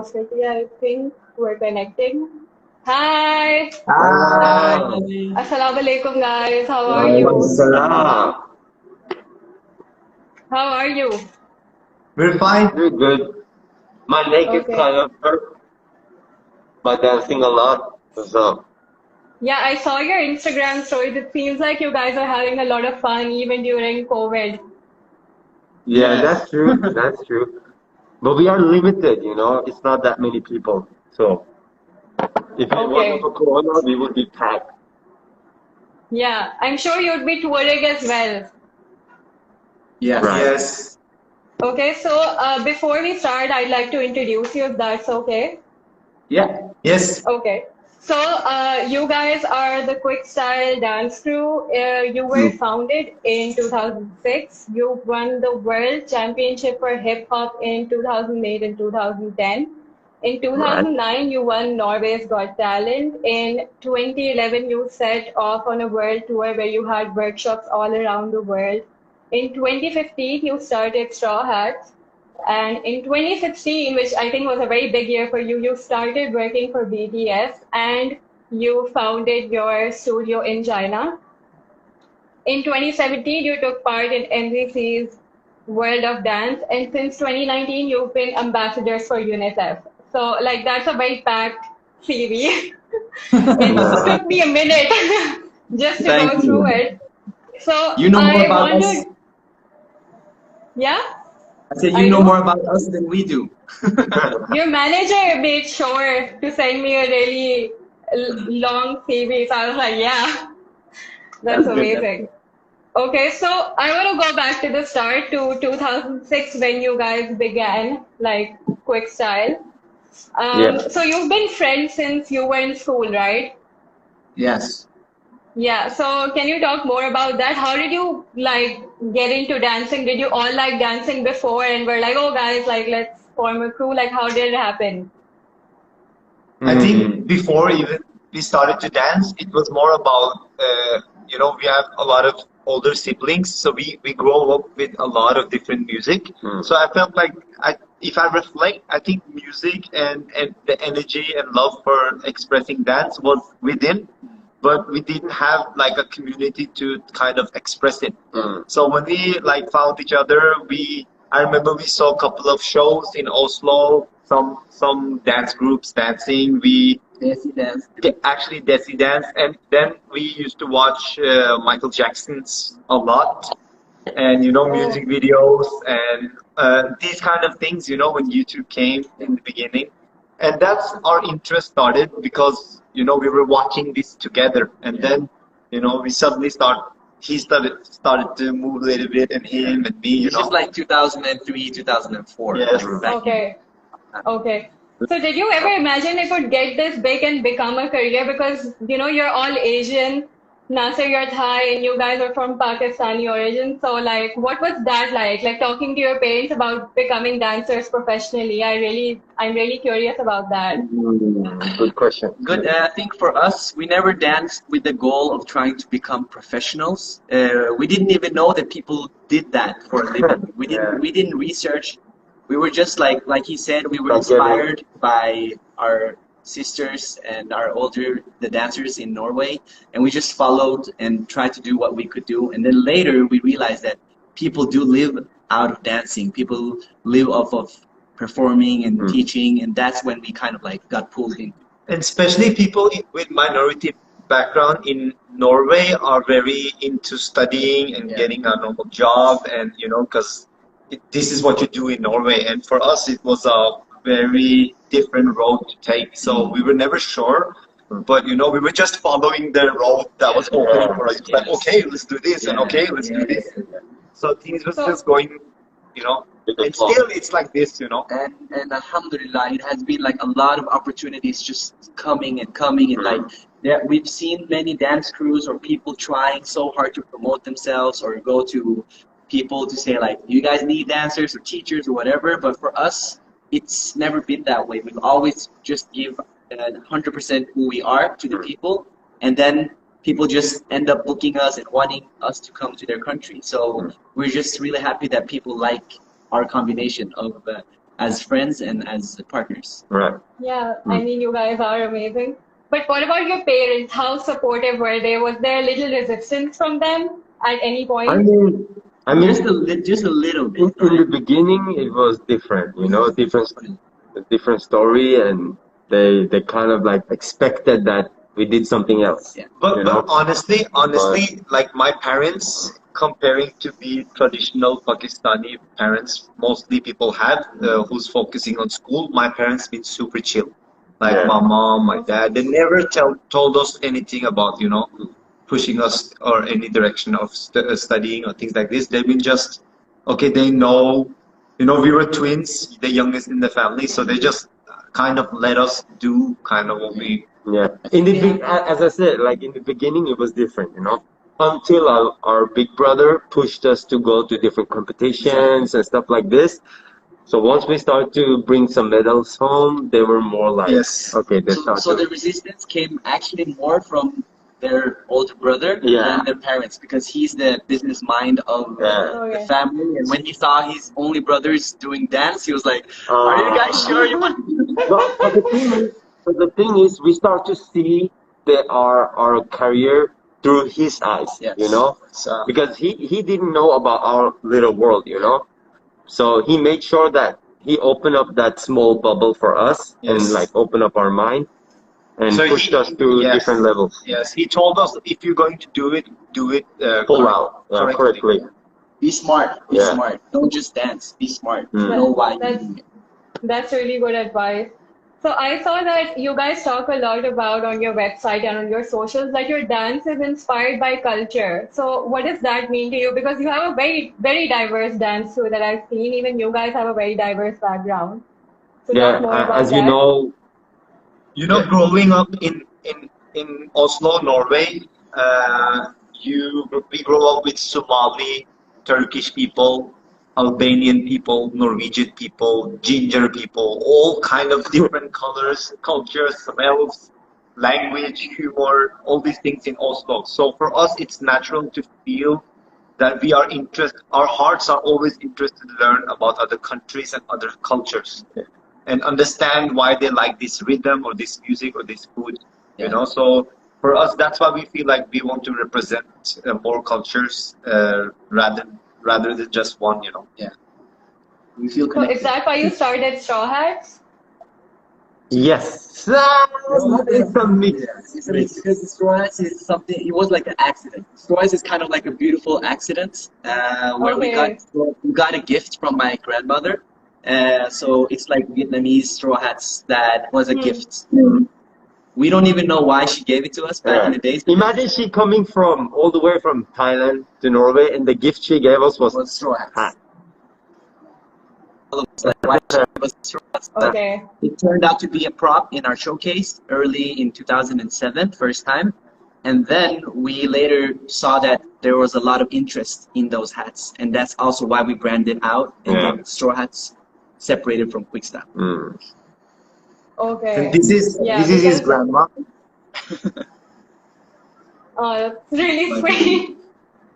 City, I think we're connecting. Hi! Hi. Assalamu alaikum, guys. How are Walaikum you? salam. How are you? We're fine. Very good. My neck is Okay. kind of hurt by dancing a lot. So, Yeah, I saw your Instagram stories. It seems like you guys are having a lot of fun even during COVID. yeah, Yes. that's true. That's true. But we are limited, It's not that many people. So, if it wasn't Okay. for Corona, we would be packed. Yeah, I'm sure you'd be touring as well. Yes. Right. Yes. Okay, so before we start, I'd like to introduce you if that's okay. Yeah. Yes. Okay. So, you guys are the Quickstyle dance crew. You were Mm. founded in 2006. You won the World Championship for Hip Hop in 2008 and 2010. In Right. 2009, you won Norway's Got Talent. In 2011, you set off on a world tour where you had workshops all around the world. In 2015, you started Straw Hats. And in 2016, which I think was a very big year for you, you started working for BTS and you founded your studio in China. In 2017, you took part in NCC's World of Dance, and since 2019, you've been ambassadors for UNICEF. So, like, that's a very packed CV. It Yeah. took me a minute just to Thank go through you. it. So, You know more I about us. wanted, yeah? I said you I know do. more about us than we do. Your manager made sure to send me a really long CV. So I was like, yeah, that's That's good. That's amazing. good. Okay, so I want to go back to the start to 2006 when you guys began like Quickstyle. Yeah. So you've been friends since you were in school, right? Yes. Yeah, so can you talk more about that? How did you like get into dancing? Did you all like dancing before and were like, oh guys, like let's form a crew? Like how did it happen? I think Mm. before even we started to dance, it was more about, we have a lot of older siblings, so we grow up with a lot of different music. Mm. So I felt like if I reflect, I think music and the energy and love for expressing dance was within, but we didn't have like a community to kind of express it. Mm. So when we like found each other, I remember we saw a couple of shows in Oslo, some dance groups dancing. We Desi dance. Actually Desi dance, and then we used to watch Michael Jackson's a lot, and Oh, music videos and these kind of things. When YouTube came in the beginning, and that's our interest started because we were watching this together, and then we suddenly he started to move a little bit, and him and me. This is like 2003, 2004. Yes. Back in. okay. Okay. So did you ever imagine it would get this big and become a career? Because, you're all Asian. Nasser, you're Thai, and you guys are from Pakistani origin. So, like, what was that like? Like, talking to your parents about becoming dancers professionally. I'm really curious about that. Good question. Good. I think for us, we never danced with the goal of trying to become professionals. We didn't even know that people did that for a living. We didn't. Yeah. We didn't research. We were just like he said. We were Like getting. inspired by our sisters and the dancers in Norway, and we just followed and tried to do what we could do. And then later we realized that people do live out of dancing. People live off of performing and Mm. teaching, and that's when we kind of like got pulled in. And especially people with minority background in Norway are very into studying and getting a normal job, and because this is what you do in Norway. And for us, it was a very different road to take. So we were never sure, but we were just following the road that was open for us. It's like, okay, let's do this, and okay, let's do this. So things was So, just going, you know, With the and flow. still it's like this. And alhamdulillah, it has been like a lot of opportunities just coming and coming, and like we've seen many dance crews or people trying so hard to promote themselves or go to people to say like, you guys need dancers or teachers or whatever. But for us, it's never been that way. We've always just give 100% who we are to the people, and then people just end up booking us and wanting us to come to their country. So we're just really happy that people like our combination of as friends and as partners. Right. Yeah, I mean, you guys are amazing. But what about your parents? How supportive were they? Was there a little resistance from them at any I point? mean, I mean, Just a little in, bit, in the right? beginning, it was different, different story, and they kind of like expected that we did something else, Yeah. But honestly, like my parents, comparing to the traditional Pakistani parents, mostly people have who's focusing on school. My parents been super chill. Like Yeah. my mom, my dad, they never told us anything about pushing us or any direction of studying or things like this. They've been just okay. They know, we were twins, the youngest in the family, so they just kind of let us do kind of what we. Yeah. As I said, like in the beginning, it was different, until our big brother pushed us to go to different competitions and stuff like this. So once we started to bring some medals home, they were more like, Yes. okay, they start So to. the resistance came actually more from their older brother Yeah. than their parents, because he's the business mind of Yeah. the Okay. family. And when he saw his only brothers doing dance, he was like, "Are you guys sure you want to do that?" But the thing is, we start to see our career through his eyes, Yes. So, because he didn't know about our little world. So he made sure that he opened up that small bubble for us and Yes. like open up our mind and So pushed us to yes. different levels. Yes, he told us if you're going to do it Pull out correctly. Be smart. Be Yeah. smart. Don't just dance. Be smart. Mm. Know why you're That's doing it. That's really good advice. So I saw that you guys talk a lot about on your website and on your socials that your dance is inspired by culture. So what does that mean to you? Because you have a very, very diverse dance too that I've seen. Even you guys have a very diverse background. So Yeah, talk more about as you that. know, Growing up in Oslo, Norway, we grow up with Somali, Turkish people, Albanian people, Norwegian people, ginger people, all kind of different colors, cultures, smells, language, humor, all these things in Oslo. So for us, it's natural to feel that we are interested, our hearts are always interested to learn about other countries and other cultures and understand why they like this rhythm or this music or this food, Yeah. So for us, that's why we feel like we want to represent more cultures rather than just one, Yeah. We feel So connected. is that why you started Straw Hats? yes, it's a mix. It's because the straw hats is something. It was like an accident. Straw hats is kind of like a beautiful accident where Okay. we got a gift from my grandmother. So it's like Vietnamese straw hats that was a gift. We don't even know why she gave it to us back in the days. Imagine she coming from all the way from Thailand to Norway, and the gift she gave us was Was straw hats. hat. All of us, like, why she gave us straw hats. Okay. It turned out to be a prop in our showcase early in 2007, first time. And then we later saw that there was a lot of interest in those hats. And that's also why we branded out and got straw hats separated from Quickstyle. Mm. Okay. And this is Yeah, his because grandma. that's really sweet.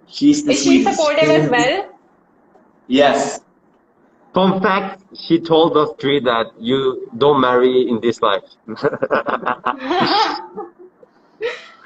She's the Is she sweetest. supportive as well? Yes. Fun fact, she told us three that you don't marry in this life.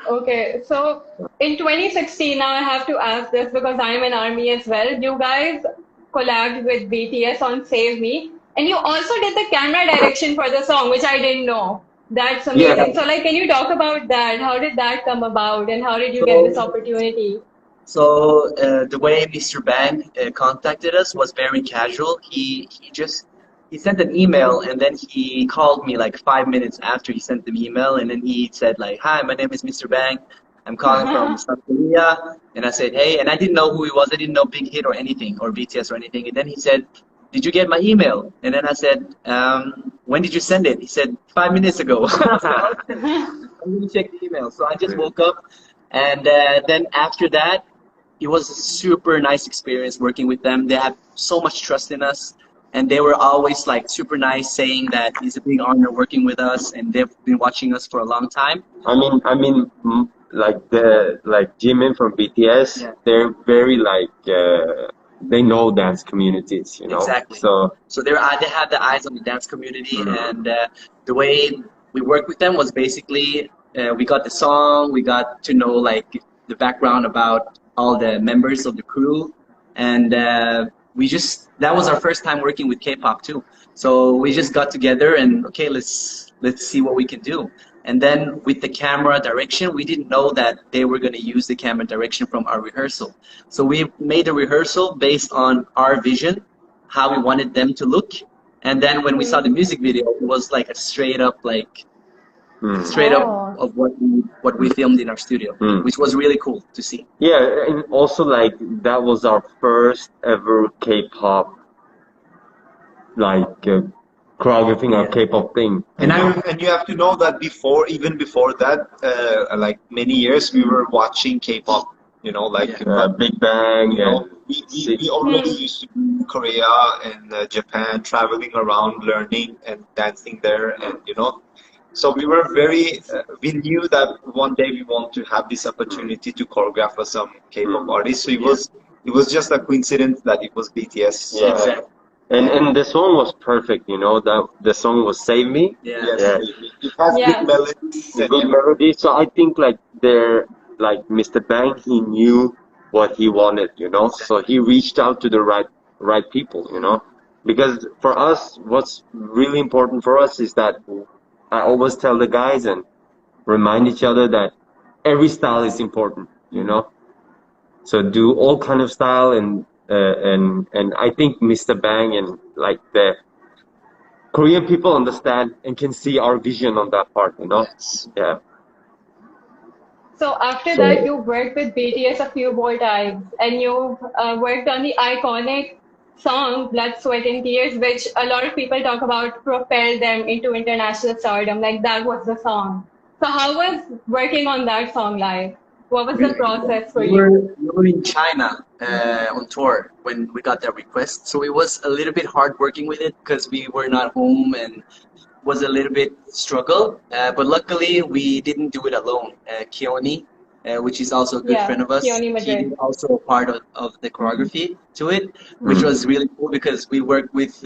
Okay, so in 2016, now I have to ask this because I'm in army as well. You guys collabed with BTS on Save Me, and you also did the camera direction for the song, which I didn't know. That's amazing. So, like, can you talk about that? How did that come about, and how did you get this opportunity? So the way Mr. Bang contacted us was very casual. He sent an email, and then he called me like 5 minutes after he sent the email, and then he said like, "Hi, my name is Mr. Bang. I'm calling from South Korea." And I said, "Hey," and I didn't know who he was. I didn't know Big Hit or anything or BTS or anything. And then he said, "Did you get my email?" And then I said, "When did you send it?" He said, 5 minutes ago. I'm gonna check the email. So I just woke up, and then after that, it was a super nice experience working with them. They have so much trust in us, and they were always like super nice, saying that it's a big honor working with us, and they've been watching us for a long time. Like Jimin from BTS, Yeah. they're very like they know dance communities, you know. Exactly. So So they had the eyes on the dance community, and the way we worked with them was basically we got the song, we got to know like the background about all the members of the crew, and we just that was our first time working with K-pop too. So we just got together and okay, let's see what we can do. And then with the camera direction, we didn't know that they were going to use the camera direction from our rehearsal. So we made a rehearsrsal based on our vision, how we wanted them to look. And then when we saw the music video, it was like a straight up of what we filmed in our studio, which was really cool to see. yeah, and also like that was our first ever K-pop like choreographing our K-pop thing. And you have to know that even before that, like many years, we were watching K-pop. You know, like Big Bang. you know, we already used to be in Korea and Japan, traveling around, learning and dancing there, and you know, so we were we knew that one day we want to have this opportunity to choreograph for some K-pop artists. So it was just a coincidence that it was BTS. Yeah. Exactly. And the song was perfect, you know, that the song was Save Me. Yeah. Yes, it has good melodies. Good melody. So I think like Mr. Bang, he knew what he wanted, you know. So he reached out to the right people, you know. Because for us, what's really important for us is that I always tell the guys and remind each other that every style is important, you know. So do all kind of style and I think Mr. Bang and like the Korean people understand and can see our vision on that part, you know. Yes. Yeah. So after that, you worked with BTS a few more times, and you worked on the iconic song "Blood, Sweat, and Tears," which a lot of people talk about propelled them into international stardom. Like that was the song. So how was working on that song like? What was the process for you? We were in China on tour when we got that request. So it was a little bit hard working with it because we were not home and was a little bit struggle. But luckily we didn't do it alone. Keone, which is also a good friend of us, Keone he Madrid. did also a part of the choreography to it, which was really cool because we worked with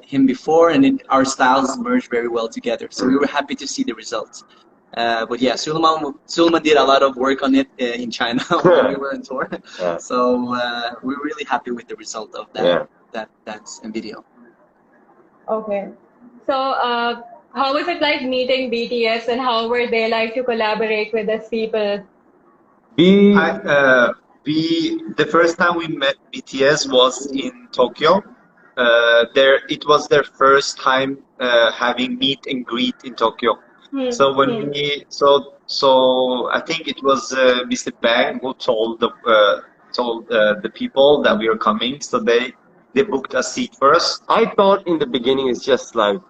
him before and our styles merged very well together. So we were happy to see the results. But yeah, Sulman did a lot of work on it in China when we were on tour. Yeah. So we're really happy with the result of that video. Okay. So how was it like meeting BTS, and how were they like to collaborate with these people? The first time we met BTS was in Tokyo. It was their first time having meet and greet in Tokyo. So when so I think it was Mr. Bang who told the people that we were coming. So they booked a seat first. I thought in the beginning it's just like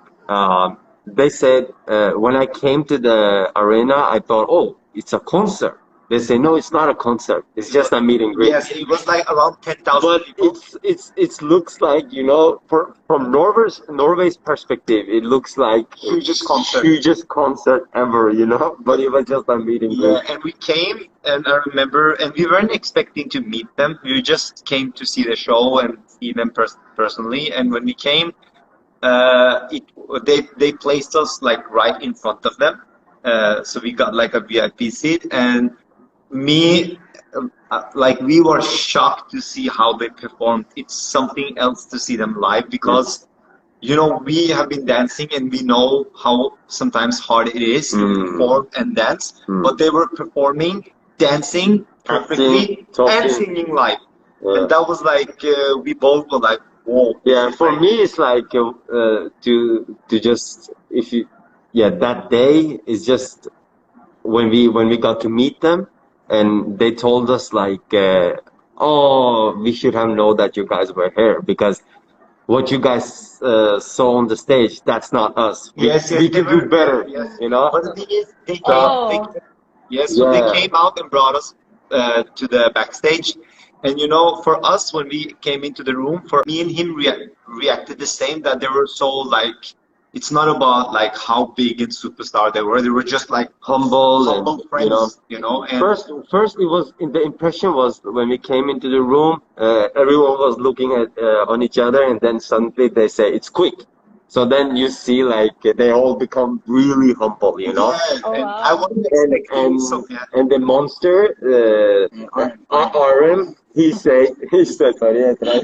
they said when I came to the arena, I thought, oh, it's a concert. They say no, it's not a concert. It's just a meet and greet. Yes, it was like around 10,000 but people. it looks like, you know, from Norway's perspective, it looks like hugest concert ever, you know. But it was just a meet and greet. Yeah, and we came, and I remember, and we weren't expecting to meet them. We just came to see the show and see them personally. And when we came, they placed us like right in front of them. So we got like a VIP seat, and like we were shocked to see how they performed. It's something else to see them live because, you know, we have been dancing and we know how sometimes hard it is to perform and dance, but they were performing, dancing perfectly, and singing live. Yeah. And that was like, we both were like, whoa. Yeah, for me, it's like to just, if you, that day is just when we got to meet them. And they told us like, oh, we should have known that you guys were here because what you guys saw on the stage, that's not us. We can do better, you know. But the thing is, they came out and brought us to the backstage. And you know, for us, when we came into the room, for me and him reacted the same, that they were so like it's not about like how big and superstar they were. They were just like Humble humble and friends, you know. And first it was the impression was when we came into the room, everyone was looking at on each other, and then suddenly they say it's quick. So then you see like they all become really humble, you know. yeah, Oh and I wow. wasn't And expecting so. Yeah, and the monster, RM, he said sorry, I tried.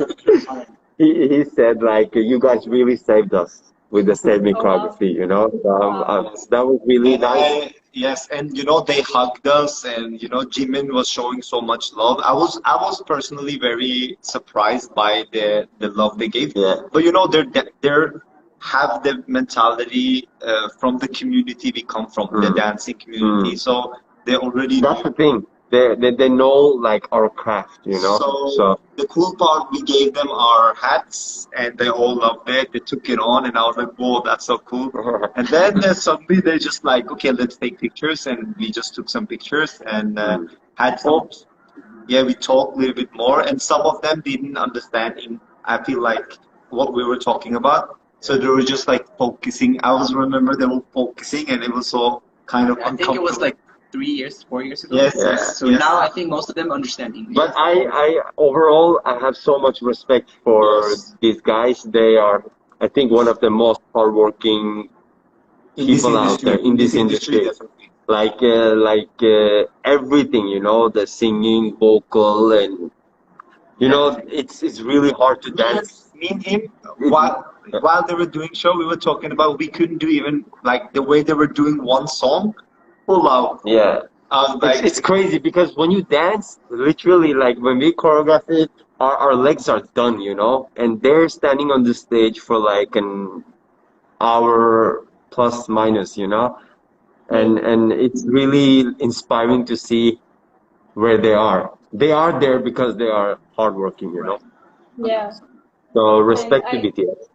He said like you guys really saved us with the stage Oh wow. micrography, you know. Wow. That was really and nice. yes, and you know they hugged us, and you know Jimin was showing so much love. I was personally very surprised by the love they gave. Yeah. But you know they're have the mentality from the community we come from, the Mm. dancing community. Mm. So they already That's knew. the thing. They know like our craft, you know. So So the cool part, we gave them our hats, and they all loved it. They took it on, and I was like, "Whoa, that's so cool!" And then suddenly they're just like, "Okay, let's take pictures," and we just took some pictures and mm. had some. Oh, Yeah, we talked a little bit more, and some of them didn't understand. I feel like what we were talking about, so they were just like focusing. I was remember they were focusing, and it was so kind of I think it was uncomfortable. like 3 years, 4 years ago. Yes, yeah. yes, So yes, now I think most of them understand But English. I overall I have so much respect for yes. these guys. They are, I think, one of the most hardworking people out there in In this this industry, industry. definitely. Everything, you know, the singing, vocal, and you Yeah. know, it's really hard to dance. Me and him, It, while they were doing show, we were talking about we couldn't do even like the way they were doing one song full out. yeah, I was it's like, it's crazy because when you dance, literally, like when we choreograph it, our legs are done, you know, and they're standing on the stage for like an hour plus minus, you know, Hmm. and it's really inspiring to see where they are. They are there because they are hardworking, you know. Right. Yeah. 100%. So And respect to I BTS.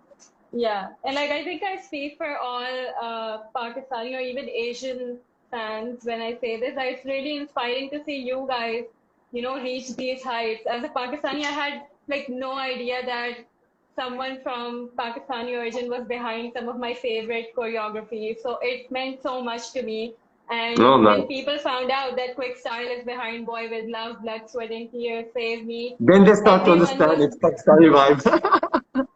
Yeah, and like I think I speak for all Pakistani or even Asian fans when I say this. It's really inspiring to see you guys, reach these heights. As a Pakistani, I had like no idea that someone from Pakistani origin was behind some of my favorite choreography. So it meant so much to me. And No, when no. people found out that Quickstyle is behind Boy with Love, Blood, Sweat, and Tears, Save Me, Then they start to everyone understand was it's Pakistani vibes.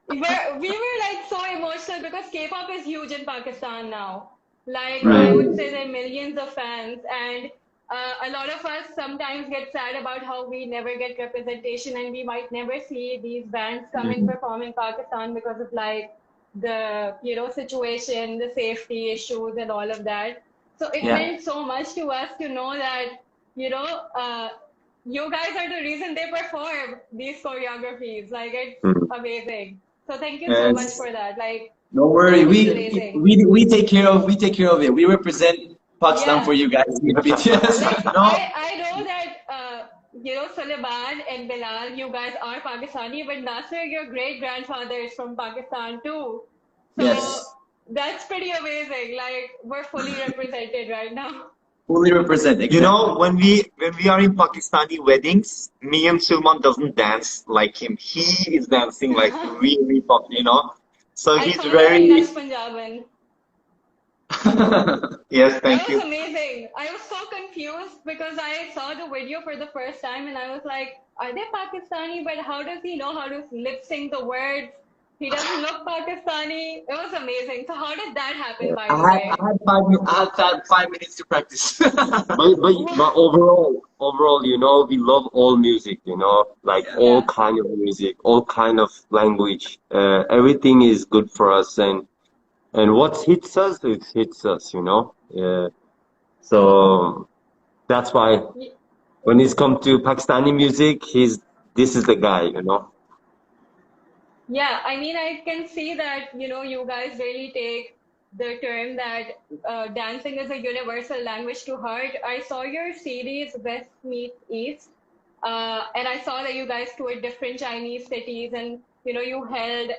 we were like so emotional because K-pop is huge in Pakistan now. Like I Right. would say Mm. there are millions of fans, and a lot of us sometimes get sad about how we never get representation, and we might never see these bands come and Mm. perform in Pakistan because of like the situation, the safety issues, and all of that. So it Yeah. meant so much to us to know that you know. You guys are the reason they perform these choreographies. Like it's Mm. amazing. So thank you so much yes, for that. Like Don't worry. that was We amazing. we we take care of it. We represent Pakistan for Yeah. you guys. We are BTS. Like you know, I know that Suleiman and Bilal, you guys are Pakistani, but Nasser, your great grandfather is from Pakistan too. So Yes. that's pretty amazing. Like we're fully represented right now. Fully represent. you know, Exactly. when we are in Pakistani weddings, me and Sulman doesn't dance like him. He is dancing like really pop, you know. So I he's saw that in very Nas Punjaban. yes, thank That was you. amazing. I was so confused because I saw the video for the first time and I was like, are they Pakistani? But how does he know how to lip sync the words? He doesn't look Pakistani. It was amazing. So how did that happen, by the way? I had 5 minutes to practice. But overall, you know, we love all music, you know, like Yeah. all Yeah. kind of music, all kind of language. Everything is good for us, and what hits us, it hits us, you know. So that's why Y- when it's come to Pakistani music, this is the guy, you know. Yeah, I mean, I can see that, you guys really take the term that dancing is a universal language to heart. I saw your series, West Meets East, and I saw that you guys toured different Chinese cities and, you held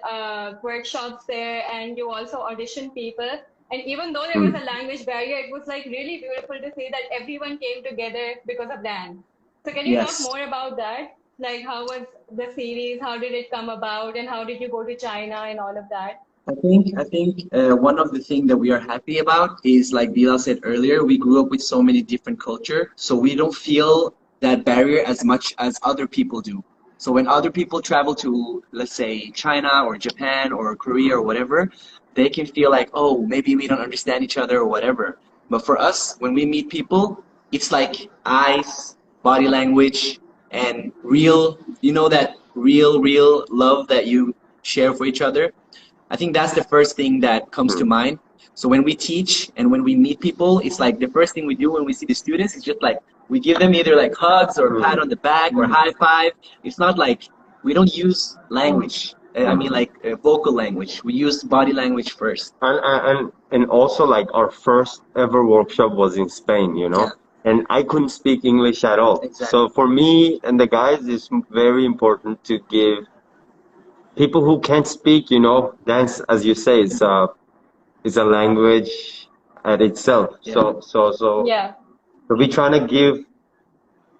workshops there and you also auditioned people. And even though there was a Mm. language barrier, it was like really beautiful to see that everyone came together because of dance. So can you talk Yes. more about that? Like, how was the series? How did it come about? And how did you go to China and all of that? I think one of the things that we are happy about is like Bilal said earlier, we grew up with so many different culture, so we don't feel that barrier as much as other people do. So when other people travel to, let's say, China or Japan or Korea or whatever, they can feel like, oh, maybe we don't understand each other or whatever. But for us, when we meet people, it's like eyes, body language, and real, that real love that you share for each other. I think that's the first thing that comes to Hmm. mind. So when we teach and when we meet people, it's like the first thing we do when we see the students is just like we give them either like hugs or a pat on the back or high five. It's not like we don't use language. I mean like vocal language. We use body language first. And also like our first ever workshop was in Spain, Yeah, and I couldn't speak English at all. exactly. So for me and the guys, it's very important to give people who can't speak, dance, as you say, is a language at itself. Yeah, Yeah. So we're trying to give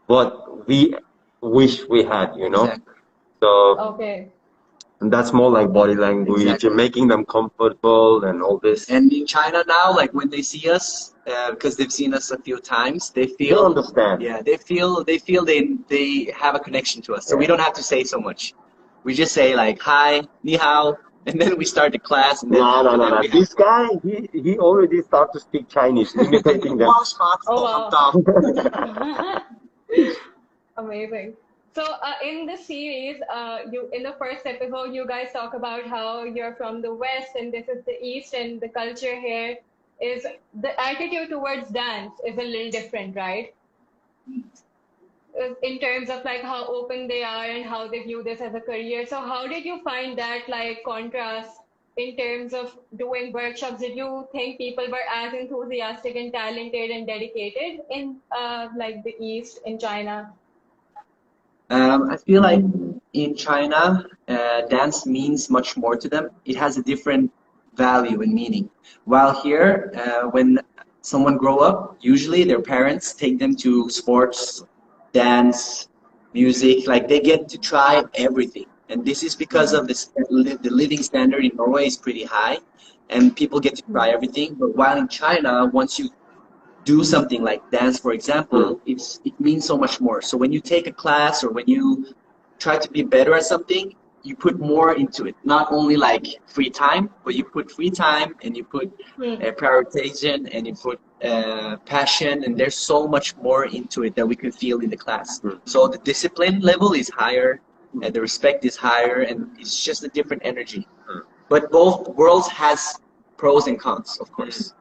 what we wish we had, exactly. So Okay. and that's more like body language Exactly. and making them comfortable and all this. And in China now, like when they see us, because they've seen us a few times, they They feel, understand. yeah, they feel they have a connection to us. So we don't have to say so much. We just say like hi, ni hao, and then we start the class, and then No, no, after no, that no. we have. This guy, he already started to speak Chinese, imitating them. Oh, wow. Amazing. So, in the series, you in the first episode, you guys talk about how you're from the West and this is the East, and the culture here is the attitude towards dance is a little different, right? In terms of like how open they are and how they view this as a career. So, how did you find that like contrast in terms of doing workshops? Did you think people were as enthusiastic and talented and dedicated in like the East in China? I feel like in China, dance means much more to them. It has a different value and meaning. While here, when someone grow up, usually their parents take them to sports, dance, music. Like they get to try everything, and this is because of this. The living standard in Norway is pretty high, and people get to try everything. But while in China, once you do something like dance, for Mm. example, it means so much more. So when you take a class or when you try to be better at something, you put more into it. Not only like free time, but you put free time and you put Hmm. prioritization and you put passion, and there's so much more into it that we can feel in the class. Mm. So the discipline level is higher, and the respect is higher, and it's just a different energy. But both worlds has pros and cons, of course.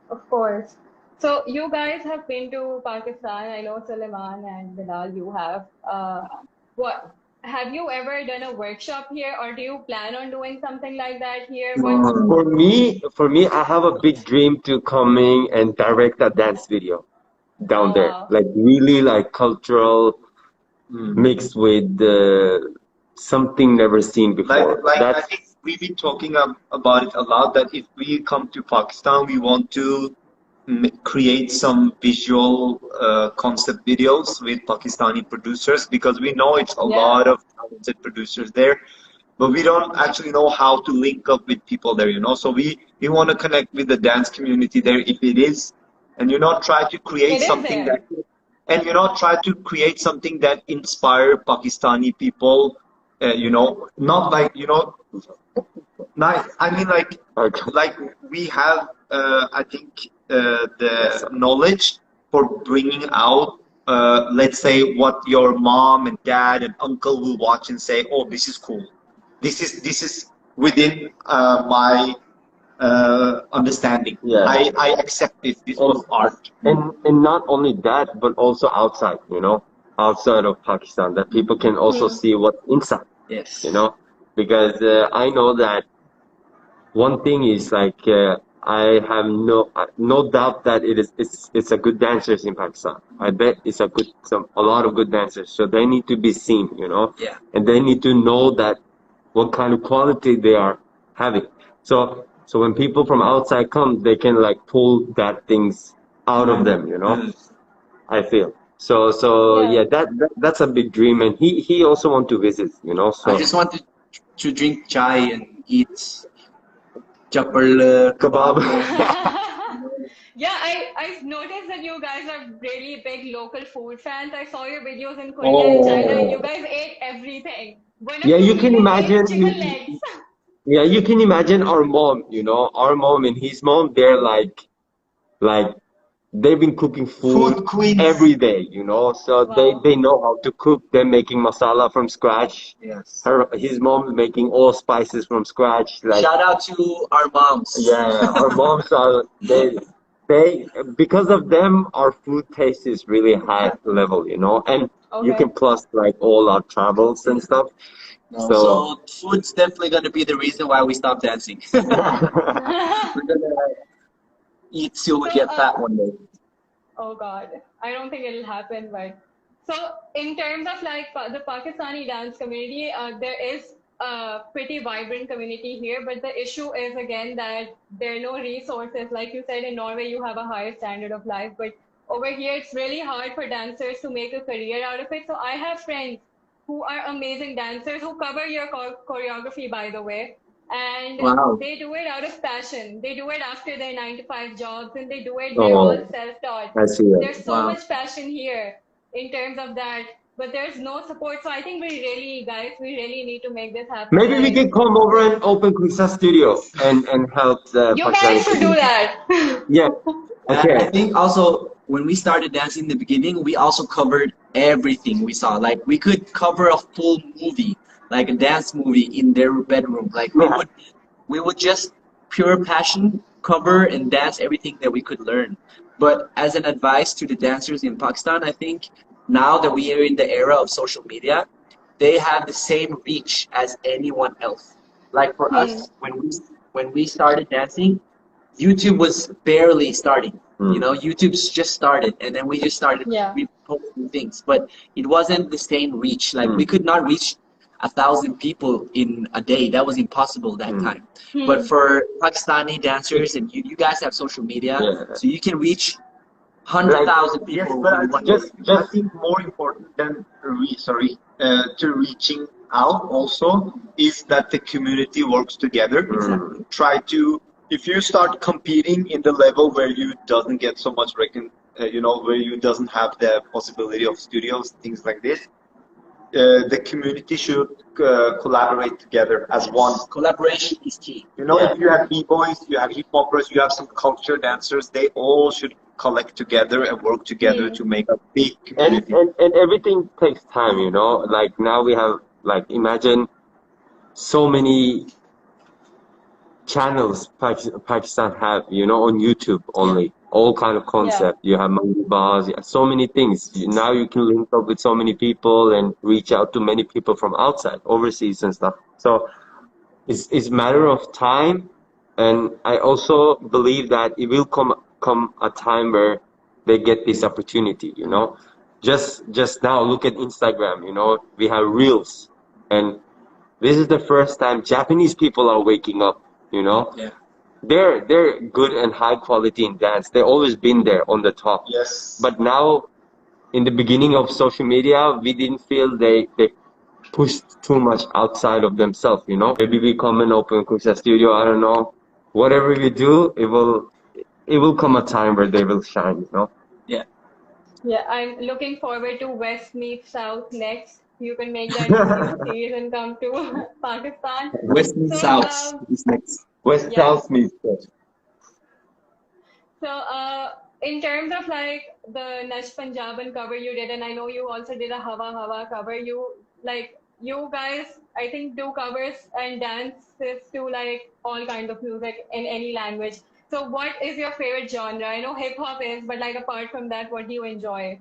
Of course. So you guys have been to Pakistan. I know Suleiman and Bilal, you have. What have you ever done a workshop here, or do you plan on doing something like that here? What? For me, I have a big dream to coming and direct a dance video down Oh there, wow. like really like cultural mixed with something never seen before. Like I That's think we've been talking about it a lot that if we come to Pakistan, we want to create some visual concept videos with Pakistani producers because we know it's a Yeah. lot of talented producers there, but we don't actually know how to link up with people there. So we want to connect with the dance community there if it is, and try to create It is something there. that and try to create something that inspire Pakistani people. Not like nice. I mean, okay. like we have, I think, the knowledge for bringing out, let's say, what your mom and dad and uncle will watch and say, "Oh, this is cool. This is within my understanding. Yeah. I accept this. This was art." And not only that, but also outside of Pakistan, that people can also Hmm. see what's inside, Yes. because I know that one thing is like I have no doubt that it's a good dancers in Pakistan. I bet it's a lot of good dancers. So they need to be seen, Yeah. and they need to know that what kind of quality they are having. So when people from outside come, they can like pull that things out of them, I feel. So Yeah. yeah, that's a big dream, and he also want to visit, I so just want to to drink chai and eat chaparla Kebab. Yeah, I've noticed that you guys are really big local food fans. I saw your videos in Korea and China, and you Oh. guys ate everything. One of Yeah, you you can even ate imagine. chicken legs. Yeah, you can imagine our mom. Our mom and his mom. They're like they've been cooking food Food queens. every day. So they Wow. they know how to cook. They're making masala from scratch. Yes. His mom is making all spices from scratch. Like, Shout out to our moms. yeah, our moms are they because of them, our food taste is really high level. And you can Okay. plus like all our travels and stuff. No, So so food's definitely gonna be the reason why we stop dancing. We're gonna eat till we So, get fat one day. oh God, I don't think it'll happen, but so in terms of like the Pakistani dance community, there is a pretty vibrant community here, but the issue is again that there are no resources. Like you said, in Norway, you have a higher standard of life, but over here, it's really hard for dancers to make a career out of it. So I have friends who are amazing dancers who cover your choreography, by the way, and Wow. they do it out of passion. They do it after their 9 to 5 jobs, and they do it. They're all oh, self-taught. I see that. There's so Wow. much passion here in terms of that, but there's no support. So I think guys, we really need to make this happen. Maybe we Like, can come over and open Quickstyle Studio and help the you guys Pakistani should do community. that. Yeah. And I Okay. think also when we started dancing in the beginning, we also covered everything we saw. Like we could cover a full movie, like a dance movie in their bedroom. Like we would just pure passion cover and dance everything that we could learn. But as an advice to the dancers in Pakistan, I think now that we are in the era of social media, they have the same reach as anyone else. Like for Hmm. us, when we started dancing, YouTube was barely starting. YouTube's just started, and then we just started Yeah. reposting things, but it wasn't the same reach. Like we Mm. could not reach 1,000 people in a day. That was impossible that Mm. time. But Hmm. for Pakistani dancers, and you guys have social media, Yeah. so you can reach hundred Like, thousand Yes, people but I in one think day. I think more important than to reaching out also is that the community works together. mm, Try to if you start competing in the level where you doesn't get so much where you doesn't have the possibility of studios, things like this. The community should collaborate together as one. Collaboration is key. Yeah. If you have b-boys, you have hip hoppers, you have some culture dancers, they all should collect together and work together Hmm. to make a big and, community. and everything takes time. Like now we have, like, imagine so many channels Pakistan have, on YouTube only. All kind of Yeah. concept. You have monkey bars, so many things. Now you can link up with so many people and reach out to many people from outside, overseas and stuff. So it's matter of time, and I also believe that it will come a time where they get this opportunity. Just now look at Instagram. We have reels, and this is the first time Japanese people are waking up. Yeah. They're good and high quality in dance. They've always been there on the top. Yes. But now, in the beginning of social media, we didn't feel they pushed too much outside of themselves. Maybe we come and open Quickstyle Studio. I don't know. Whatever we do, it will come a time where they will shine. Yeah. Yeah, I'm looking forward to West meets South next. You can make that your new series and come to Pakistan. West meets So, South is next. West yeah. South meets West. So, in terms of like the Nash Punjaban cover you did, and I know you also did a Hawa Hawa cover. You guys, I think do covers and dances to like all kinds of music in any language. So, what is your favorite genre? I know hip hop is, but like apart from that, what do you enjoy?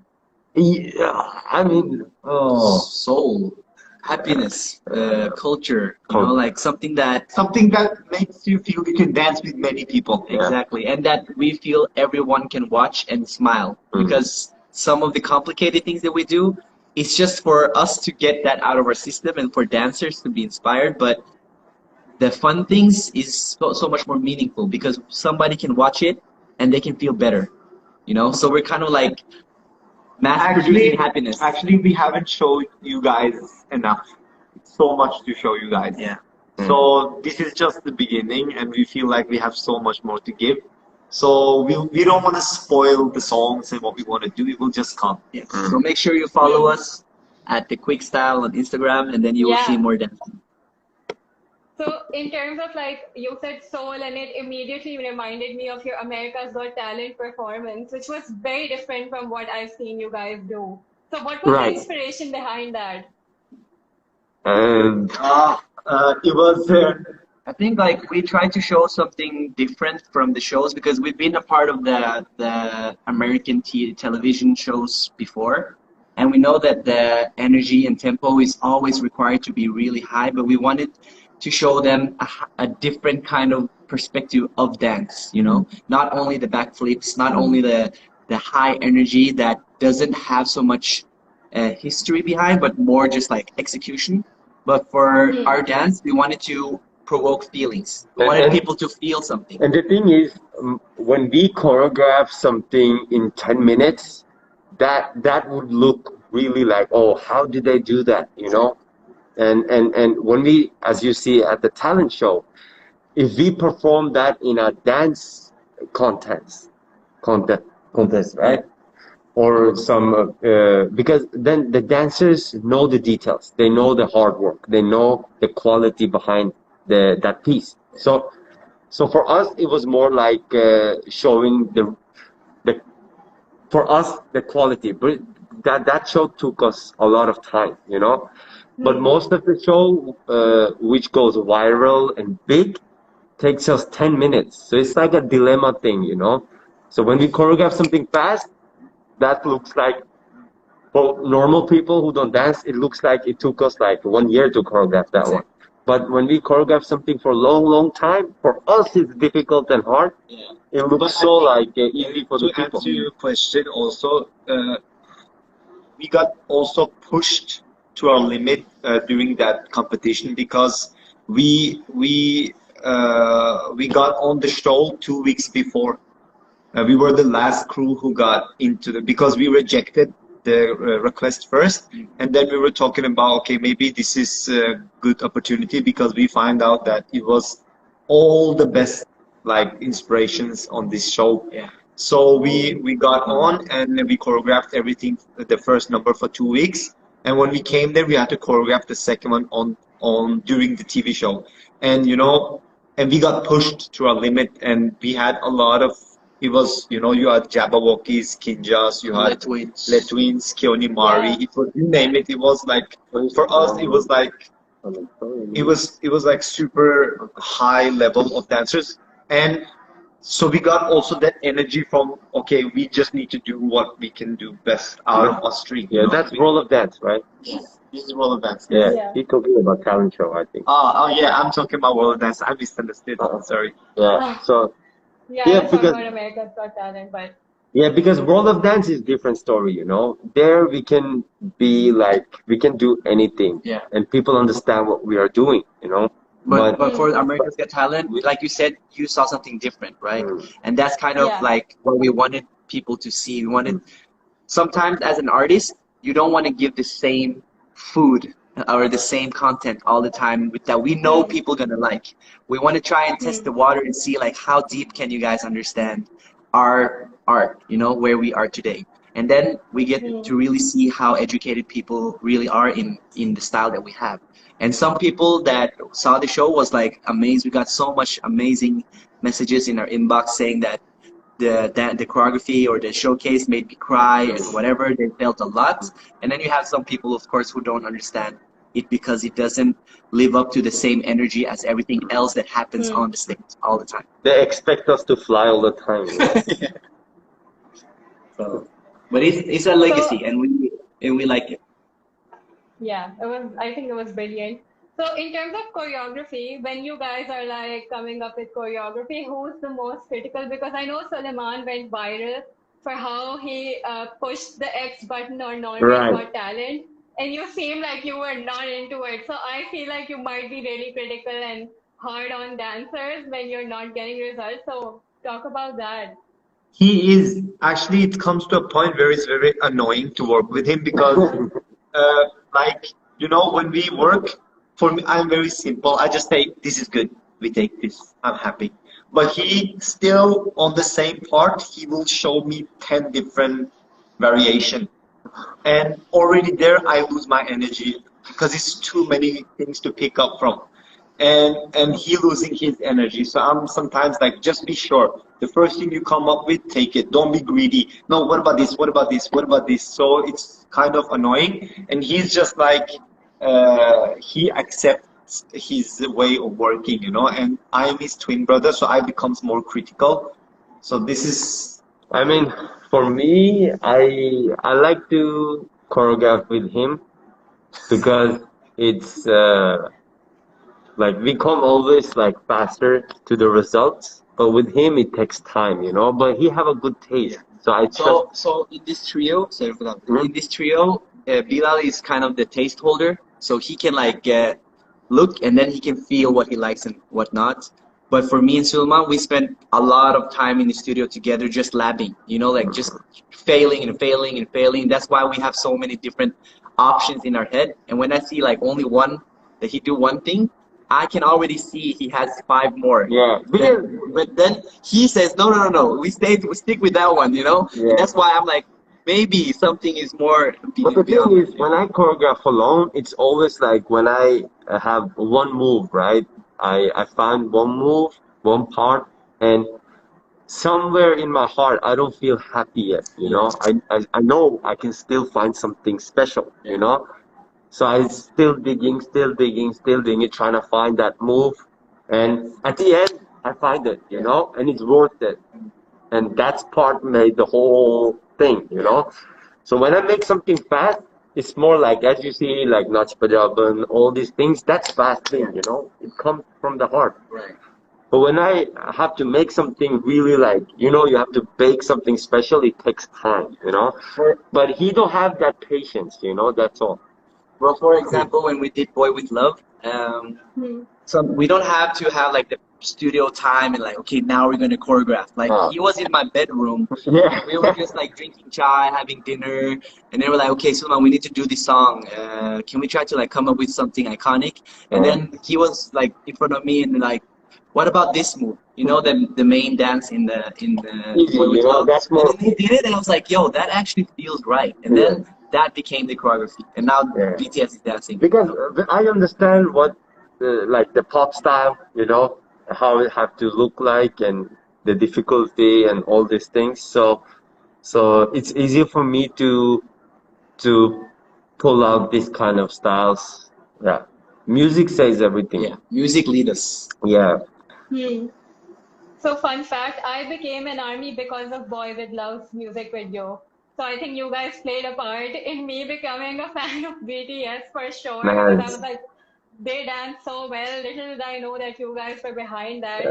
Yeah, I mean, Soul, happiness, culture. Culture. Like something that Something that makes you feel you can dance with many people. Yeah. exactly, and that we feel everyone can watch and smile because some of the complicated things that we do, it's just for us to get that out of our system and for dancers to be inspired. But the fun things is so much more meaningful because somebody can watch it and they can feel better. So we're kind of like mass producing happiness. Actually, we haven't showed you guys enough. so much to show you guys. Yeah. So this is just the beginning, and we feel like we have so much more to give. So we don't want to spoil the songs and what we want to do. It will just come. Yeah. So make sure you follow us at the Quickstyle on Instagram, and then you will see Yeah. more dancing. So in terms of like you said soul, and it immediately reminded me of your America's Got Talent performance, which was very different from what I've seen you guys do. So what was the Right. inspiration behind that? And It was I think like we try to show something different from the shows because we've been a part of the American television shows before, and we know that the energy and tempo is always required to be really high, but we wanted to show them a different kind of perspective of dance, you know, not only the backflips, not only the high energy that doesn't have so much history behind, but more just like execution. But for our dance, we wanted to provoke feelings. We wanted people to feel something. And the thing is, when we choreograph something in 10 minutes, that would look really like, oh, how did they do that, you know? And when we, as you see at the talent show, if we perform that in a dance contest, right? Or some, because then the dancers know the details, they know the hard work, they know the quality behind that piece. So for us, it was more like showing the for us the quality. But that show took us a lot of time, you know. But most of the show, which goes viral and big, takes us 10 minutes. So it's like a dilemma thing, you know. So when we choreograph something fast, that looks like, for normal people who don't dance, it looks like it took us like 1 year to choreograph that one. But when we choreograph something for a long time, for us it's difficult and hard. Yeah. It looks so like easy for the To people. answer your question, also we got also pushed to our limit during that competition because we got on the show 2 weeks before. We were the last crew who got into because we rejected the request first, and then we were talking about, okay, maybe this is a good opportunity because we find out that it was all the best like inspirations on this show. Yeah. So we got on and we choreographed everything, the first number for 2 weeks, and when we came there, we had to choreograph the second one on during the TV show, and you know, and we got pushed to our limit, and we had a lot of. It was, you know, you had Jabberwockies, Kinjas, you had Letwins, Keone Mari. Yeah. It was, you name it. It was like for us, it was like it was like super high level of dancers, and so we got also that energy from, okay, we just need to do what we can do best out of us three. Yeah, that's role of dance, right? This is roll of dance. Yeah, Yeah. he's talking about talent show, I think. Oh yeah, I'm talking about roll of dance. I misunderstood. Sorry. Yeah, so Yeah, Yeah, I was talking because- about America's Got Talent, but yeah, because world of dance is different story, you know. There we can be like, we can do anything, Yeah. and people understand what we are doing, you know. But for America's Got Talent, like you said, you saw something different, right? And that's kind of Yeah. like what we wanted people to see. We wanted, sometimes as an artist, you don't want to give the same food or the same content all the time that we know people gonna like. We want to try and test the water and see like how deep can you guys understand our art, you know, where we are today. And then we get to really see how educated people really are in the style that we have. And some people that saw the show was like amazed. We got so much amazing messages in our inbox saying that the choreography or the showcase made me cry and whatever. They felt a lot. And then you have some people, of course, who don't understand it because it doesn't live up to the same energy as everything else that happens on the stage all the time. They expect us to fly all the time. You know? So, but it's a legacy, and we like it. yeah, I think it was brilliant. So in terms of choreography, when you guys are like coming up with choreography, who's the most critical? Because I know Suleiman went viral for how he pushed the X button on Right. Got Talent, and you seem like you were not into it. So I feel like you might be really critical and hard on dancers when you're not getting results. So talk about that. He is actually, it comes to a point where it's very annoying to work with him because like, you know, when we work, For me, I'm very simple. I just say, this is good. We take this. I'm happy. But he still, on the same part, he will show me 10 different variation. And already there, I lose my energy because it's too many things to pick up from. And he losing his energy. So I'm sometimes like, just be sure. The first thing you come up with, take it. Don't be greedy. No, what about this? What about this? What about this? So it's kind of annoying. And he's just like, he accepts his way of working, you know. And I'm his twin brother, so I becomes more critical. So this is, I mean, for me, I like to choreograph with him because it's like we come always like faster to the results, but with him it takes time, you know. But he have a good taste, so I trust. So in this trio, sorry for that. In this trio, Bilal is kind of the taste holder, so he can like look and then he can feel what he likes and whatnot. But for me and Sulman, we spent a lot of time in the studio together just labbing, you know, like just failing and failing and failing. That's why we have so many different options in our head. And when I see like only one, that he do one thing, I can already see he has five more. Yeah, because But then he says, no. We stick with that one, you know? yeah. And that's why I'm like, maybe something is more. But the thing is, when I choreograph alone, it's always like when I have one move, right? I find one move, one part, and somewhere in my heart, I don't feel happy yet, you know? I know I can still find something special, you know? So I still digging, trying to find that move. And at the end, I find it, you know? And it's worth it. And that's part made the whole thing, you know? So when I make something fast, it's more like, as you see, like Nach Pajaban, all these things, that's fast thing, you know? It comes from the heart. Right. But when I have to make something really like, you know, you have to bake something special, it takes time, you know? But he don't have that patience, you know, that's all. Well, for example, when we did Boy with Love, Hmm. so we don't have to have like the studio time and like, okay, now we're gonna choreograph. Like he was in my bedroom. Yeah. We were just like drinking chai, having dinner, and then we're like, okay, Sulman, we need to do this song. Can we try to like come up with something iconic? And then he was like in front of me and like, what about this move? You know, the main dance in the Easy, Boy with you know, Love. that's And more. then he did it, and I was like, yo, that actually feels right. And then that became the choreography, and now Yeah. BTS is dancing. Because I understand what like the pop style, you know, how it have to look like and the difficulty and all these things. So it's easier for me to pull out this kind of styles. Yeah. Music says everything. Yeah, music lead us. Yeah. Hmm. So, fun fact, I became an army because of Boy with Love's music video. So, I think you guys played a part in me becoming a fan of BTS for sure because I Nice. was like, they dance so well. Little did I know that you guys were behind that.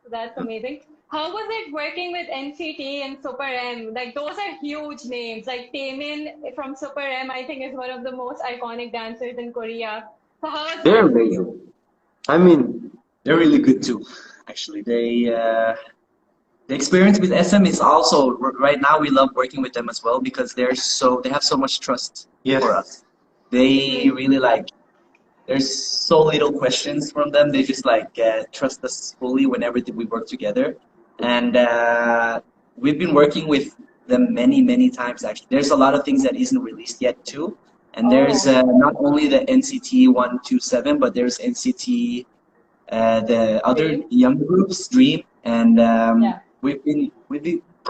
So, that's amazing. How was it working with NCT and Super M? Like, those are huge names. Like, Taemin from Super M, I think, is one of the most iconic dancers in Korea. So, how was They're that for you? amazing. I mean, They're really good too. Actually, the experience with SM is also right now we love working with them as well because they have so much trust yes. for us. They really like there's so little questions from them. They just like trust us fully whenever we work together, and we've been working with them many times. Actually, there's a lot of things that isn't released yet too. And there's Oh, not only the NCT 127, but there's NCT the other Dream? young groups, Dream, and Yeah. we've been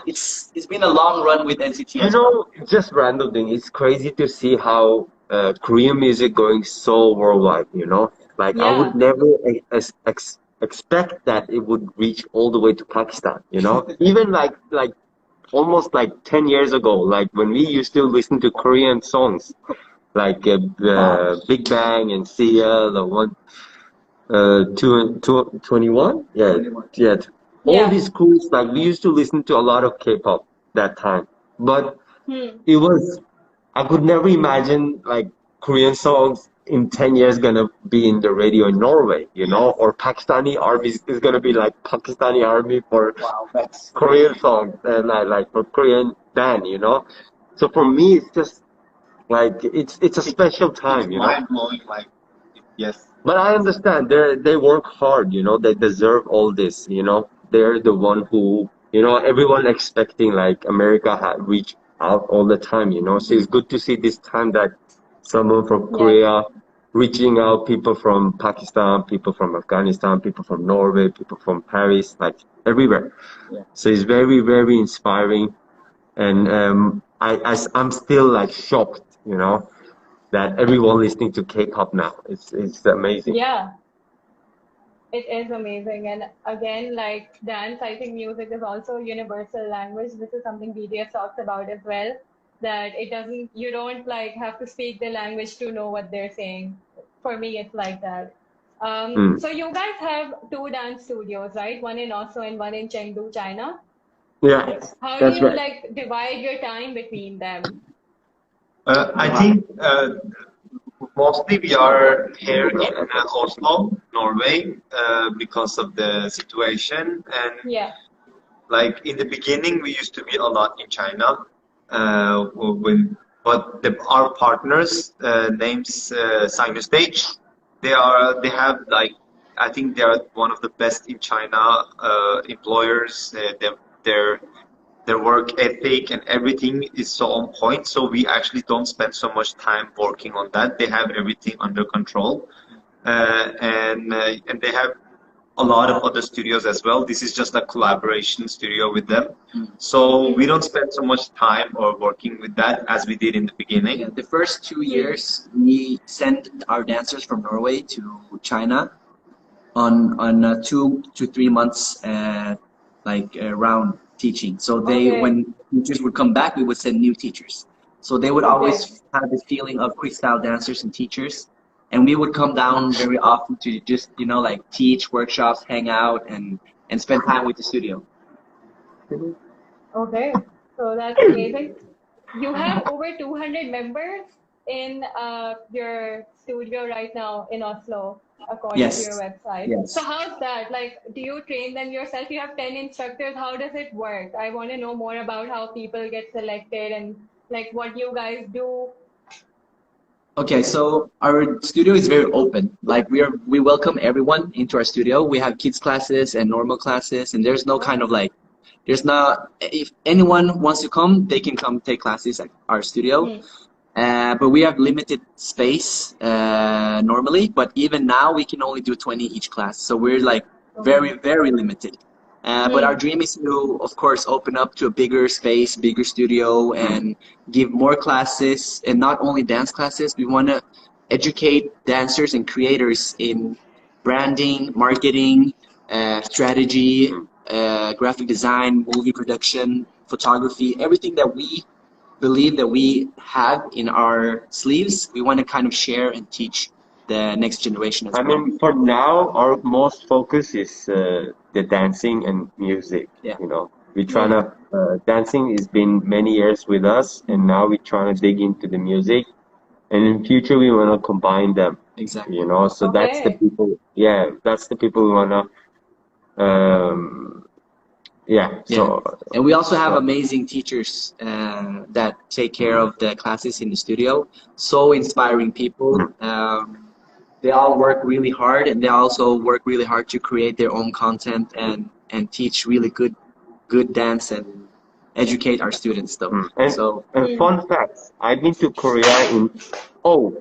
it's been a long run with NCT you as well. know, just random thing. It's crazy to see how Korean music going so worldwide, you know? Like I would Yeah. never expect that it would reach all the way to Pakistan, you know? Even like almost like 10 years ago, like when we used to listen to Korean songs, like Big Bang and Sia, the one 21? Yeah, yeah. All Yeah. these schools, like we used to listen to a lot of K-pop that time, but Hmm. it was I could never imagine like Korean songs in 10 years gonna be in the radio in Norway, you know, or Pakistani army is gonna be like Pakistani army for Wow, that's Korean songs and like for Korean band, you know. So for me, it's just like it's a special It's time, you know. mind blowing. Like, yes. But I understand they work hard, you know, they deserve all this, you know. They're the one who, you know, everyone expecting like America had reached out all the time, you know. So it's good to see this time that someone from Yes. Korea reaching out, people from Pakistan, people from Afghanistan, people from Norway, people from Paris, like everywhere. Yeah. So it's very, very inspiring. And I'm still like shocked, you know, that everyone listening to K-pop now. It's amazing. Yeah. It is amazing. And again, like dance, I think music is also a universal language. This is something BDS talks about as well, that it doesn't, you don't like have to speak the language to know what they're saying. For me, it's like that. Mm. So you guys have two dance studios, right? One in Oslo and one in Chengdu, China. Yeah, How do that's you right. like divide your time between them? I think mostly we are here in Oslo, Norway, because of the situation. And Yeah. like in the beginning, we used to be a lot in China. But our partners, names Sinus Stage, they have like I think they are one of the best in China employers. Their their work ethic and everything is so on point. So we actually don't spend so much time working on that. They have everything under control, and they have a lot of other studios as well. This is just a collaboration studio with them. So we Mm-hmm. don't spend so much time or working with that as we did in the beginning. Yeah, the first two Mm-hmm. years we sent our dancers from Norway to China on 2 to 3 months round teaching. So they Okay. when teachers would come back, we would send new teachers. So they would Okay. always have this feeling of Quickstyle dancers and teachers, and we would come down very often to just like teach workshops, hang out, and spend time with the studio. Okay. So that's amazing. You have over 200 members in your studio right now in Oslo, according to your Yes, website. So yes. how's that? Like, do you train them yourself? You have 10 instructors. How does it work? I want to know more about how people get selected and like what you guys do. Okay, so our studio is very open. Like we welcome everyone into our studio. We have kids classes and normal classes, and there's no kind of like there's not if anyone wants to come, they can come take classes at our studio. Hmm. But we have limited space normally. But even now, we can only do 20 each class. So we're like Okay. very, very limited. But our Hmm. dream is to, of course, open up to a bigger space, bigger studio, and give more classes. And not only dance classes, we want to educate dancers and creators in branding, marketing, strategy, graphic design, movie production, photography, everything that we believe that we have in our sleeves, we want to kind of share and teach the next generation as I well. mean, for now, our most focus is the dancing and music. Yeah, You know, we're trying Hmm. to dancing has been many years with us, and now we're trying to dig into the music. And in future, we want to combine them. You exactly. know, so that's the Okay. people. Yeah, that's the people we want to. Yeah. Yeah. So, And we also have so amazing teachers that take care of the classes in the studio. So inspiring people. They all work really hard, and they also work really hard to create their own content and teach really good dance and educate our students though. mm. and So and Hmm. fun facts. I've been to Korea in. Oh,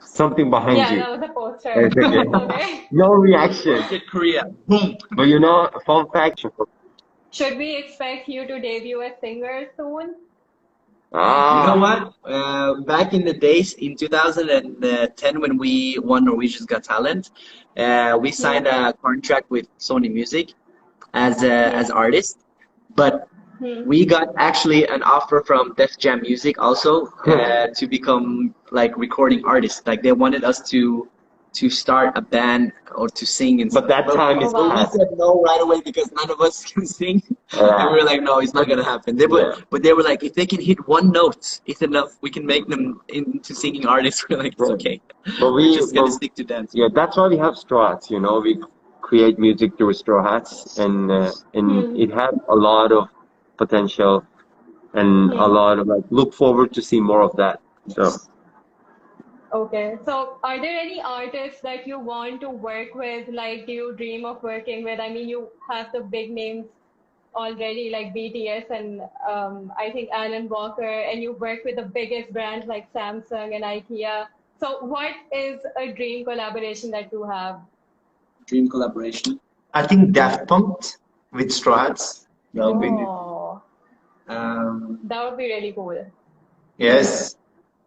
something behind Yeah, you. that was a poster. It's okay. Okay. No reaction. Rocket Korea, boom. But you know, fun fact. Should we expect you to debut as singer soon? You know Ah, what? Back in the days, in 2010, when we won Norwegian's Got Talent, we Hmm. signed a contract with Sony Music as Hmm. artist. But Hmm. we got actually an offer from Def Jam Music also to become like recording artists. Like they wanted us to start a band or to sing and but stuff. that time Oh, is But we wow. past. said no right away because none of us can sing, and we Yeah, were like, no, it's not gonna happen. yeah, But they were like, if they can hit one note, it's enough. We can make them into singing artists. We're like, it's yeah. okay. But We're we, just gonna but stick to dance. yeah, that's why we have straw hats. You know, we create music through straw hats, and Hmm. it had a lot of potential and a Hmm. lot of like look forward to see more of that. So Okay. So, are there any artists that you want to work with? Like, do you dream of working with? I mean, you have the big names already, like BTS and I think Alan Walker, and you work with the biggest brands like Samsung and IKEA. So, what is a dream collaboration that you have? Dream collaboration. I think Daft Punk with Straw Hats. That would be Oh, Um, that would be really cool. yes.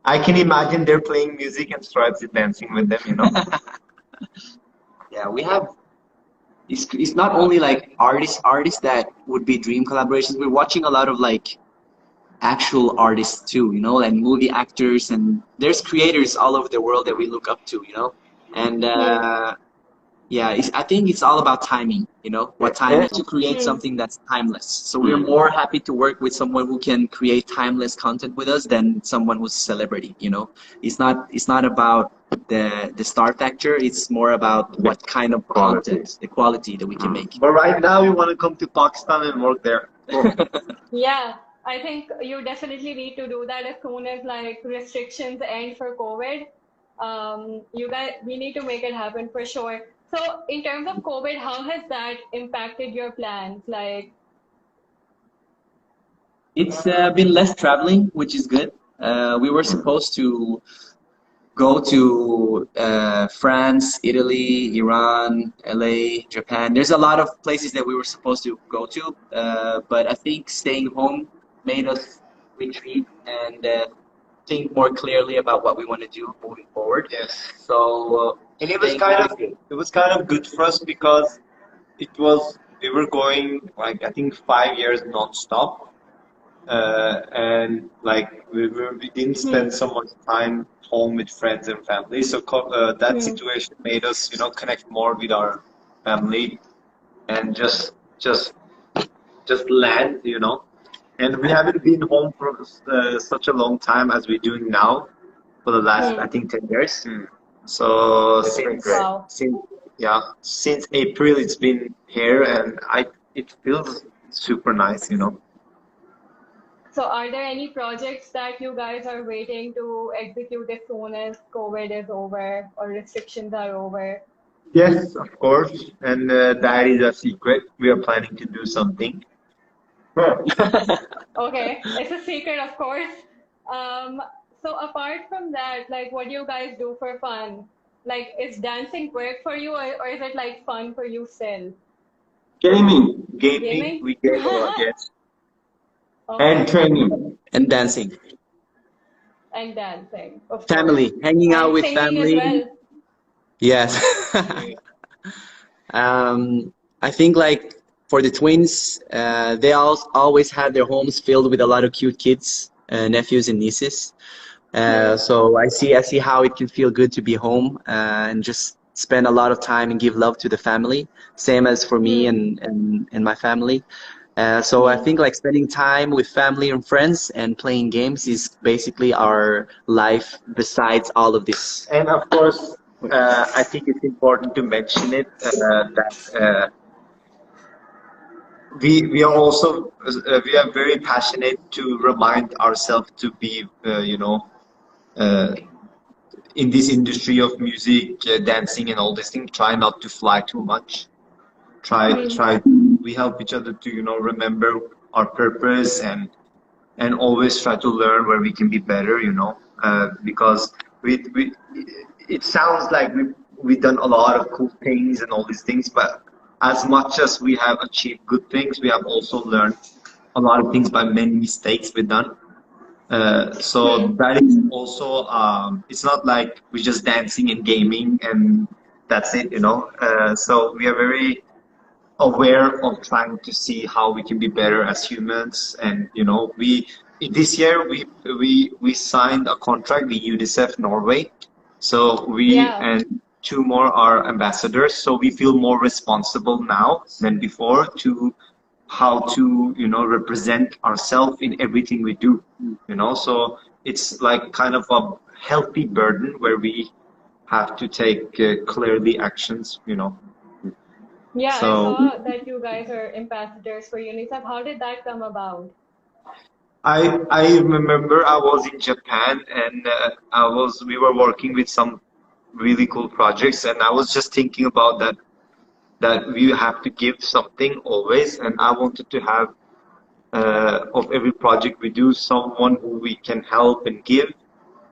I can imagine they're playing music and Straw Hats is dancing with them, you know. yeah, we have. It's not only like artists that would be dream collaborations. We're watching a lot of like actual artists too, you know, and movie actors, and there's creators all over the world that we look up to, you know, and Hmm. yeah, I think it's all about timing, you know, what timing to create Hmm. something that's timeless. So we're more happy to work with someone who can create timeless content with us than someone who's a celebrity, you know. It's not about the star factor, it's more about what kind of Quality. content, the quality that we can make. But right now, we want to come to Pakistan and work there. Yeah, I think you definitely need to do that as soon as like restrictions end for COVID. You guys, we need to make it happen for sure. So, in terms of COVID, how has that impacted your plans? Like, It's been less traveling, which is good. We were supposed to go to France, Italy, Iran, LA, Japan. There's a lot of places that we were supposed to go to, but I think staying home made us retreat and think more clearly about what we want to do moving forward. Yes. So And staying home is good. it was kind of good for us because we were going like I think 5 years nonstop, and like we didn't spend hmm, so much time home with friends and family. So that hmm, situation made us, connect more with our family and just land. And we haven't been home for such a long time as we're doing now for the last, I hmm. think, 10 years. So It's been great. Wow. since April, it's been here, and it feels super nice. So, are there any projects that you guys are waiting to execute as soon as COVID is over or restrictions are over? Yes, of course. And that is a secret. We are planning to do something. Okay, it's a secret, of course. Um, so apart from that, like, what do you guys do for fun? Like, is dancing work for you, or is it like fun for you still? Gaming Gaming, Gaming? we game a lot, yes. and Okay, training. And dancing, and dancing, of course, family, hanging out and with singing as family. well. Yes. I think like for the twins, they always had their homes filled with a lot of cute kids, nephews and nieces. Hmm. So I see how it can feel good to be home and just spend a lot of time and give love to the family. Same as for me Hmm. and my family. So I Hmm. think like spending time with family and friends and playing games is basically our life besides all of this. And of course, I think it's important to mention it that we are also we are very passionate to remind ourselves to be uh, in this industry of music, dancing, and all these things. Try not to fly too much. Hmm. Try. We help each other to remember our purpose and always try to learn where we can be better. Because we it sounds like we've done a lot of cool things and all these things, but as much as we have achieved good things, we have also learned a lot of things by many mistakes we've done. So Hmm. that is also it's not like we're just dancing and gaming and that's it. So we are very aware of trying to see how we can be better as humans. And we this year we signed a contract with UNICEF Norway. So we Yeah. and two more are ambassadors. So we feel more responsible now than before to how to represent ourselves in everything we do. So it's like kind of a healthy burden where we have to take clearly actions. Yeah, I So saw that you guys are ambassadors for UNICEF. How did that come about? I remember I was in Japan and we were working with some really cool projects, and I was just thinking about that we have to give something always, and I wanted to have of every project we do someone who we can help and give.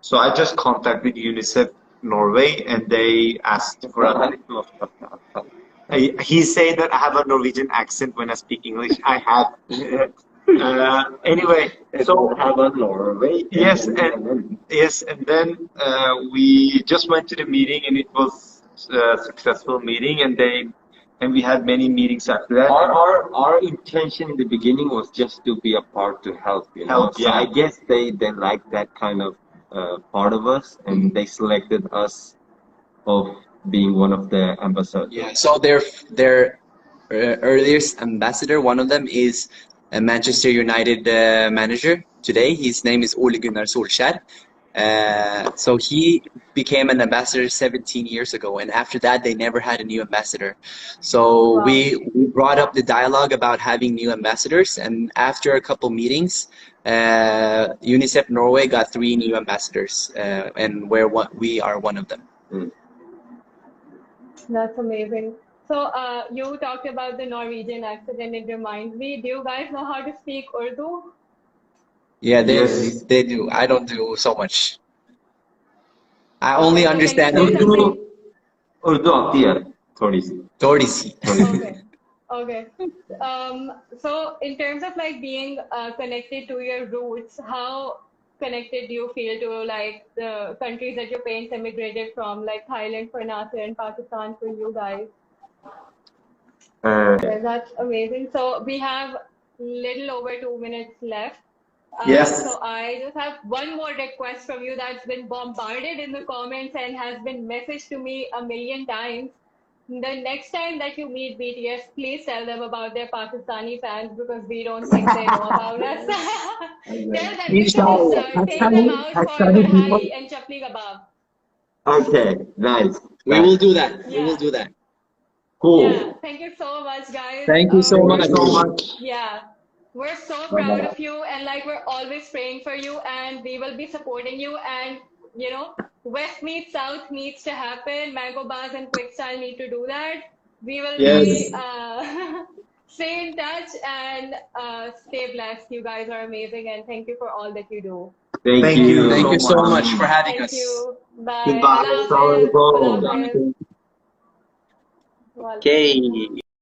So I just contacted UNICEF Norway, and they asked for he said that I have a Norwegian accent when I speak English. I have. Anyway, so have a Norway. yes, and then we just went to the meeting, and it was a successful meeting, and we had many meetings after that. Our intention in the beginning was just to be a part to help, you know. Help, So yeah. I guess they liked that kind of part of us, and they selected us of being one of the ambassadors. Yeah. So their earliest ambassador, one of them is a Manchester United manager today. His name is Ole Gunnar Solskjær. So he became an ambassador 17 years ago, and after that they never had a new ambassador. So Wow. we brought up the dialogue about having new ambassadors, and after a couple meetings, UNICEF Norway got 3 new ambassadors, and we are one of them. That's amazing. So, you talked about the Norwegian accent, and it reminds me, do you guys know how to speak Urdu? Yeah, Yes. they do. I don't do so much. I only Okay, so can you understand say something? Urdu आती है थोड़ी सी. थोड़ी सी. Okay. Okay. So in terms of like being connected to your roots, how connected do you feel to like the countries that your parents immigrated from, like Thailand for Nasser and Pakistan for you guys? Yeah, that's amazing. So we have little over 2 minutes left. Yes. So I just have one more request from you that's been bombarded in the comments and has been messaged to me a million times. The next time that you meet BTS, please tell them about their Pakistani fans because we don't think they know about us. Tell them, give them a sir, take them out for Kadhai and Chapli Kebab. Okay, nice. We will do that. We will Yeah. do that. Cool. Yeah, thank you so much, guys. Thank you so Thank you much. so much. Yeah, we're so proud of you, and like we're always praying for you, and we will be supporting you. And you know, West meets South needs to happen. Mango Bars and Quickstyle need to do that. We will Yes. be stay in touch and stay blessed. You guys are amazing, and thank you for all that you do. Thank you. Thank you so much for having Thank us. you. Bye. Goodbye. Allah Hafiz. Allah Assalamualaikum. Hafiz. Okay.